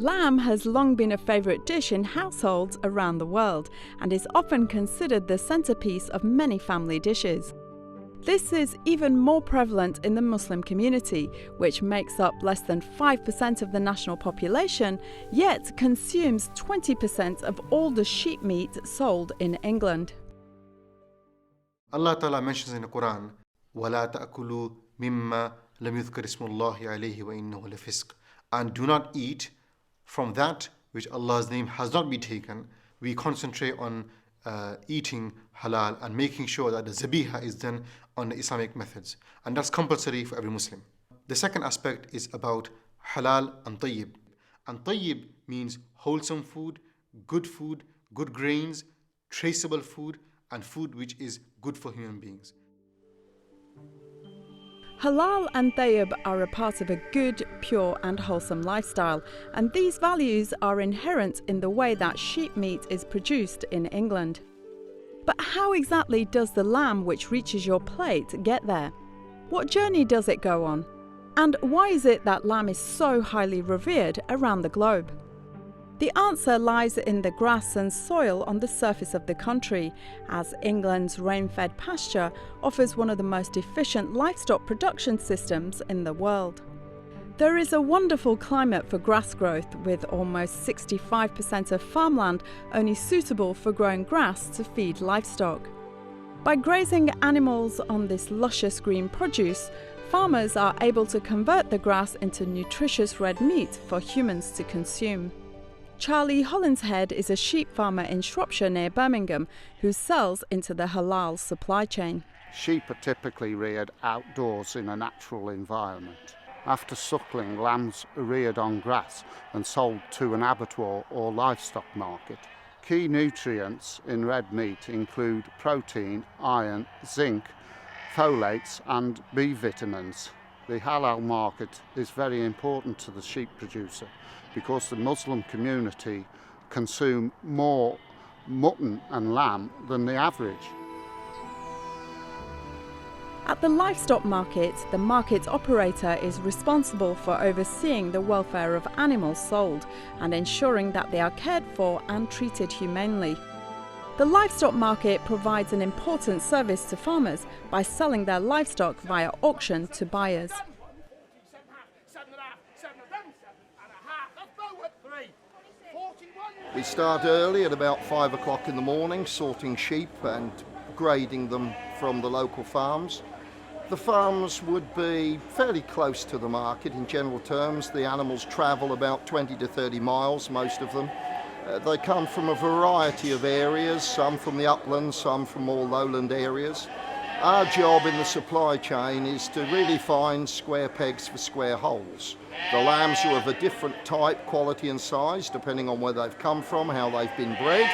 Lamb has long been a favourite dish in households around the world and is often considered the centrepiece of many family dishes. This is even more prevalent in the Muslim community, which makes up less than 5% of the national population, yet consumes 20% of all the sheep meat sold in England. Allah Ta'ala mentions in the Quran, وَلَا تَأْكُلُوا مِمَّا لَمْ يُذْكَرِ اسْمُ اللَّهِ عَلَيْهِ وَإِنَّهُ لَفِسْقٌ. And do not eat from that which Allah's name has not been taken. We concentrate on eating halal and making sure that the zabiha is done on the Islamic methods. And that's compulsory for every Muslim. The second aspect is about halal and tayyib. And tayyib means wholesome food, good grains, traceable food, and food which is good for human beings. Halal and tayyib are a part of a good, pure and wholesome lifestyle, and these values are inherent in the way that sheep meat is produced in England. But how exactly does the lamb which reaches your plate get there? What journey does it go on? And why is it that lamb is so highly revered around the globe? The answer lies in the grass and soil on the surface of the country, as England's rain-fed pasture offers one of the most efficient livestock production systems in the world. There is a wonderful climate for grass growth, with almost 65% of farmland only suitable for growing grass to feed livestock. By grazing animals on this luscious green produce, farmers are able to convert the grass into nutritious red meat for humans to consume. Charlie Hollinshead is a sheep farmer in Shropshire near Birmingham who sells into the halal supply chain. Sheep are typically reared outdoors in a natural environment. After suckling, lambs are reared on grass and sold to an abattoir or livestock market. Key nutrients in red meat include protein, iron, zinc, folates and B vitamins. The halal market is very important to the sheep producer because the Muslim community consume more mutton and lamb than the average. At the livestock market, the market operator is responsible for overseeing the welfare of animals sold and ensuring that they are cared for and treated humanely. The livestock market provides an important service to farmers by selling their livestock via auction to buyers. We start early at about 5 o'clock in the morning, sorting sheep and grading them from the local farms. The farms would be fairly close to the market in general terms. The animals travel about 20 to 30 miles, most of them. They come from a variety of areas, some from the uplands, some from more lowland areas. Our job in the supply chain is to really find square pegs for square holes. The lambs are of a different type, quality and size, depending on where they've come from, how they've been bred.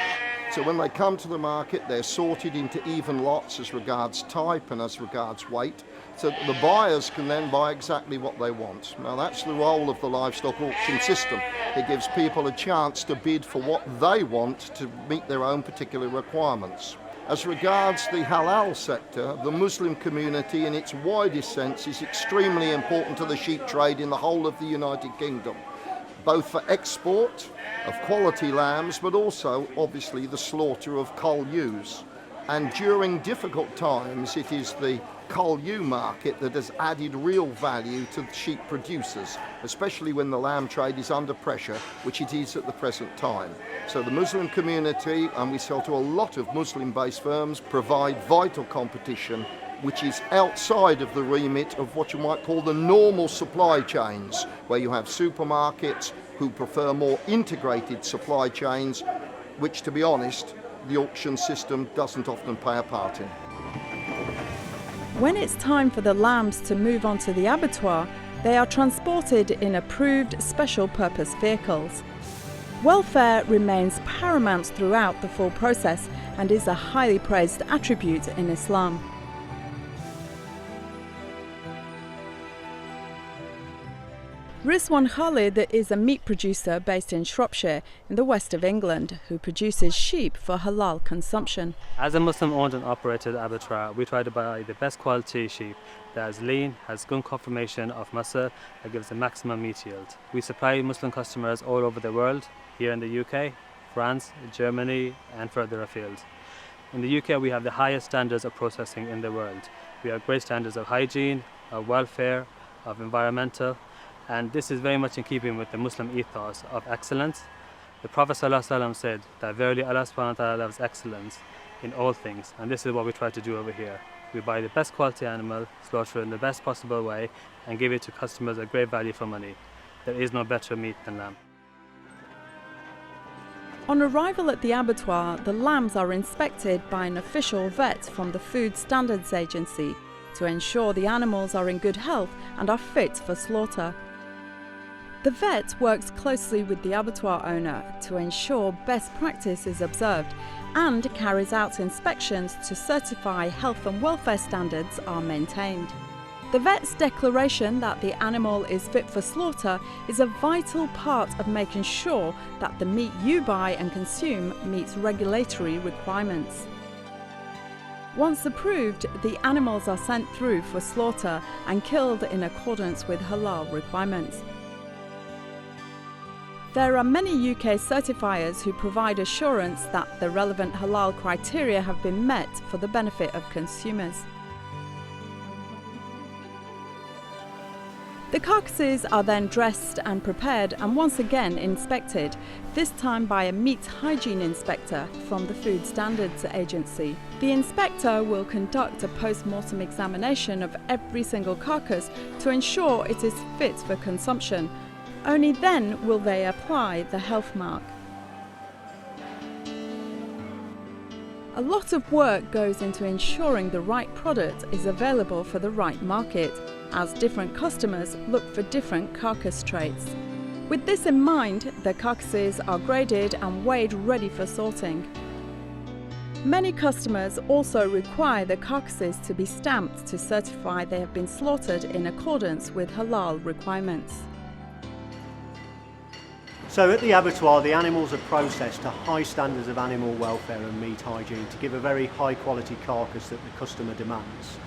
So when they come to the market, they're sorted into even lots as regards type and as regards weight, so that the buyers can then buy exactly what they want. Now that's the role of the livestock auction system. It gives people a chance to bid for what they want to meet their own particular requirements. As regards the halal sector, the Muslim community in its widest sense is extremely important to the sheep trade in the whole of the United Kingdom, both for export of quality lambs, but also obviously the slaughter of cull ewes. And during difficult times, it is the cull ewe market that has added real value to the sheep producers, especially when the lamb trade is under pressure, which it is at the present time. So the Muslim community, and we sell to a lot of Muslim-based firms, provide vital competition which is outside of the remit of what you might call the normal supply chains, where you have supermarkets who prefer more integrated supply chains, which, to be honest, the auction system doesn't often play a part in. When it's time for the lambs to move on to the abattoir, they are transported in approved special purpose vehicles. Welfare remains paramount throughout the full process and is a highly praised attribute in Islam. Rizwan Khalid is a meat producer based in Shropshire in the west of England who produces sheep for halal consumption. As a Muslim-owned and operated abattoir, we try to buy the best quality sheep that is lean, has good conformation of muscle, that gives the maximum meat yield. We supply Muslim customers all over the world, here in the UK, France, Germany and further afield. In the UK we have the highest standards of processing in the world. We have great standards of hygiene, of welfare, of environmental, and this is very much in keeping with the Muslim ethos of excellence. The Prophet ﷺ said that verily Allah subhanahu wa ta'ala loves excellence in all things, and this is what we try to do over here. We buy the best quality animal, slaughter it in the best possible way, and give it to customers at great value for money. There is no better meat than lamb. On arrival at the abattoir, the lambs are inspected by an official vet from the Food Standards Agency to ensure the animals are in good health and are fit for slaughter. The vet works closely with the abattoir owner to ensure best practice is observed and carries out inspections to certify health and welfare standards are maintained. The vet's declaration that the animal is fit for slaughter is a vital part of making sure that the meat you buy and consume meets regulatory requirements. Once approved, the animals are sent through for slaughter and killed in accordance with halal requirements. There are many UK certifiers who provide assurance that the relevant halal criteria have been met for the benefit of consumers. The carcasses are then dressed and prepared and once again inspected, this time by a meat hygiene inspector from the Food Standards Agency. The inspector will conduct a post-mortem examination of every single carcass to ensure it is fit for consumption. Only then will they apply the health mark. A lot of work goes into ensuring the right product is available for the right market, as different customers look for different carcass traits. With this in mind, the carcasses are graded and weighed ready for sorting. Many customers also require the carcasses to be stamped to certify they have been slaughtered in accordance with halal requirements. So at the abattoir, the animals are processed to high standards of animal welfare and meat hygiene to give a very high quality carcass that the customer demands.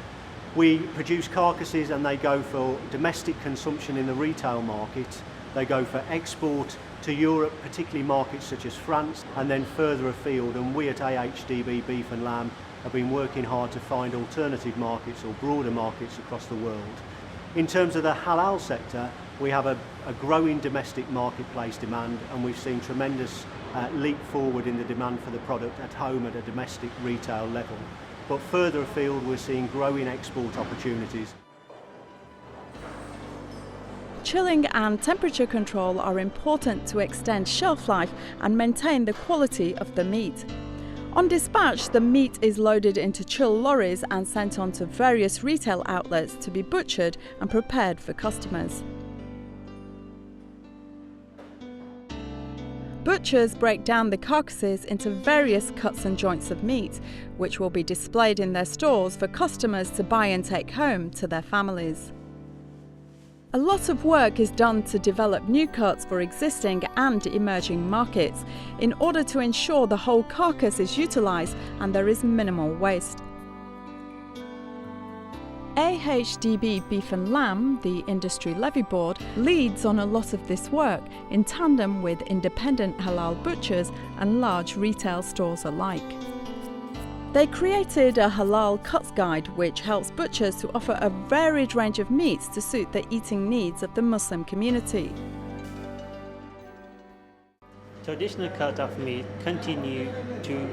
We produce carcasses and they go for domestic consumption in the retail market, they go for export to Europe, particularly markets such as France, and then further afield, and we at AHDB Beef and Lamb have been working hard to find alternative markets or broader markets across the world. In terms of the halal sector, we have a growing domestic marketplace demand, and we've seen tremendous leap forward in the demand for the product at home at a domestic retail level. But further afield, we're seeing growing export opportunities. Chilling and temperature control are important to extend shelf life and maintain the quality of the meat. On dispatch, the meat is loaded into chill lorries and sent on to various retail outlets to be butchered and prepared for customers. Butchers break down the carcasses into various cuts and joints of meat, which will be displayed in their stores for customers to buy and take home to their families. A lot of work is done to develop new cuts for existing and emerging markets in order to ensure the whole carcass is utilised and there is minimal waste. AHDB Beef and Lamb, the industry levy board, leads on a lot of this work in tandem with independent halal butchers and large retail stores alike. They created a halal cuts guide which helps butchers to offer a varied range of meats to suit the eating needs of the Muslim community. Traditional cut of meat continue to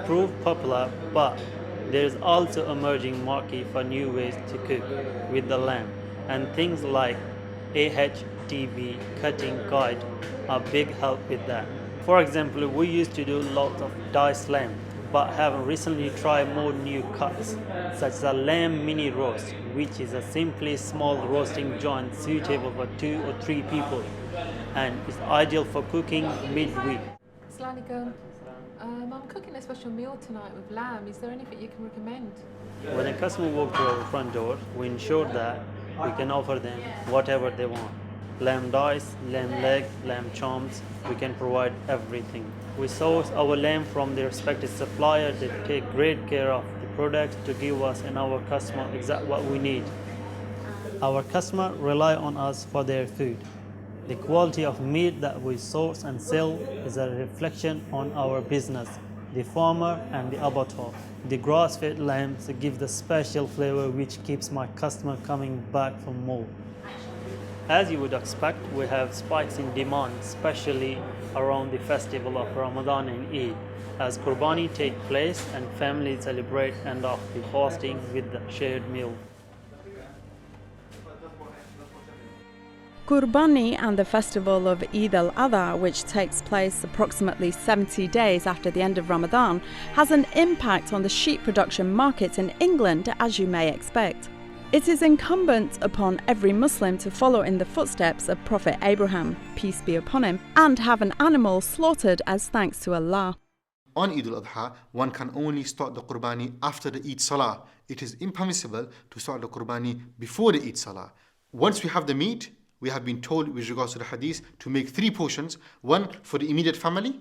prove popular, but there is also emerging market for new ways to cook with the lamb, and things like AHDB cutting guide are big help with that. For example, we used to do lots of diced lamb, but have recently tried more new cuts, such as a lamb mini roast, which is a simply small roasting joint suitable for 2 or 3 people, and is ideal for cooking midweek. Assalamualaikum. I'm cooking a special meal tonight with lamb. Is there anything you can recommend? When a customer walks to our front door, we ensure that we can offer them whatever they want. lamb dice, lamb leg, lamb choms. We can provide everything. We source our lamb from the respected supplier. They take great care of the product to give us and our customer exactly what we need. Our customer rely on us for their food. The quality of meat that we source and sell is a reflection on our business, the farmer and the abattoir. The grass-fed lambs give the special flavor which keeps my customer coming back for more. As you would expect, we have spikes in demand, especially around the festival of Ramadan and Eid, as Qurbani take place and families celebrate end of the fasting with the shared meal. Qurbani and the festival of Eid al-Adha, which takes place approximately 70 days after the end of Ramadan, has an impact on the sheep production market in England, as you may expect. It is incumbent upon every Muslim to follow in the footsteps of Prophet Abraham, peace be upon him, and have an animal slaughtered as thanks to Allah. On Eid al-Adha, one can only start the Qurbani after the Eid Salah. It is impermissible to start the Qurbani before the Eid Salah. Once we have the meat, we have been told with regards to the hadith to make 3 portions, one for the immediate family,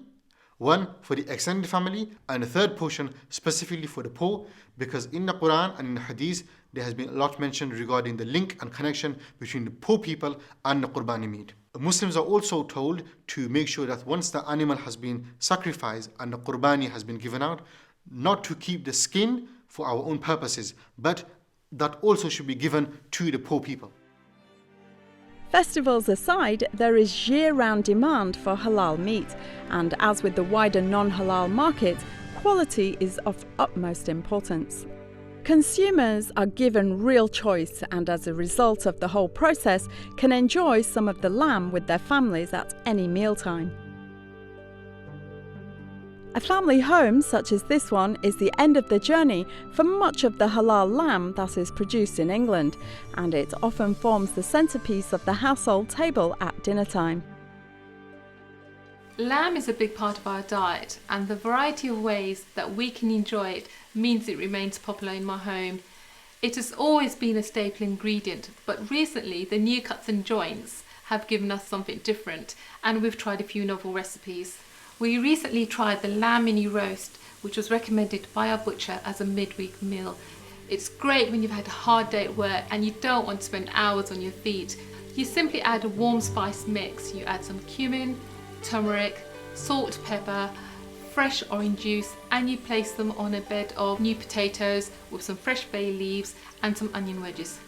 one for the extended family, and a third portion specifically for the poor, because in the Quran and in the hadith there has been a lot mentioned regarding the link and connection between the poor people and the Qurbani meat. Muslims are also told to make sure that once the animal has been sacrificed and the Qurbani has been given out, not to keep the skin for our own purposes, but that also should be given to the poor people. Festivals aside, there is year-round demand for halal meat, and as with the wider non-halal market, quality is of utmost importance. Consumers are given real choice, and as a result of the whole process, can enjoy some of the lamb with their families at any mealtime. A family home such as this one is the end of the journey for much of the halal lamb that is produced in England, and it often forms the centrepiece of the household table at dinner time. Lamb is a big part of our diet, and the variety of ways that we can enjoy it means it remains popular in my home. It has always been a staple ingredient, but recently the new cuts and joints have given us something different, and we've tried a few novel recipes. We recently tried the lamb mini roast, which was recommended by our butcher as a midweek meal. It's great when you've had a hard day at work and you don't want to spend hours on your feet. You simply add a warm spice mix. You add some cumin, turmeric, salt, pepper, fresh orange juice, and you place them on a bed of new potatoes with some fresh bay leaves and some onion wedges.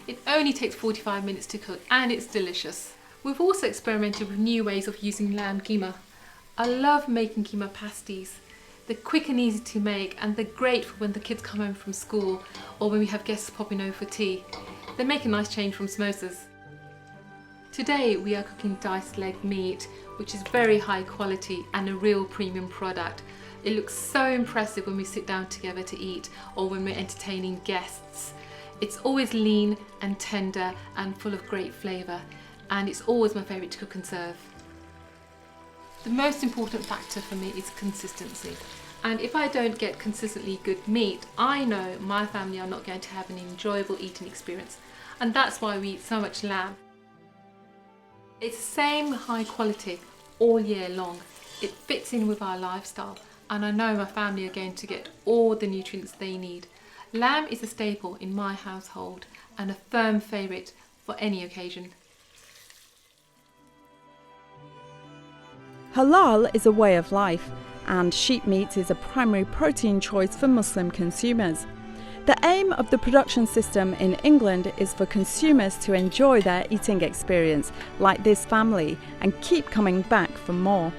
It only takes 45 minutes to cook and it's delicious. We've also experimented with new ways of using lamb keema. I love making keema pasties. They're quick and easy to make, and they're great for when the kids come home from school or when we have guests popping over for tea. They make a nice change from samosas. Today we are cooking diced leg meat, which is very high quality and a real premium product. It looks so impressive when we sit down together to eat or when we're entertaining guests. It's always lean and tender and full of great flavour, and it's always my favourite to cook and serve. The most important factor for me is consistency, and if I don't get consistently good meat, I know my family are not going to have an enjoyable eating experience, and that's why we eat so much lamb. It's the same high quality all year long. It fits in with our lifestyle, and I know my family are going to get all the nutrients they need. Lamb is a staple in my household and a firm favourite for any occasion. Halal is a way of life, and sheep meat is a primary protein choice for Muslim consumers. The aim of the production system in England is for consumers to enjoy their eating experience, like this family, and keep coming back for more.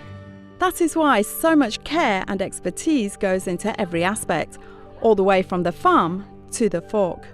That is why so much care and expertise goes into every aspect, all the way from the farm to the fork.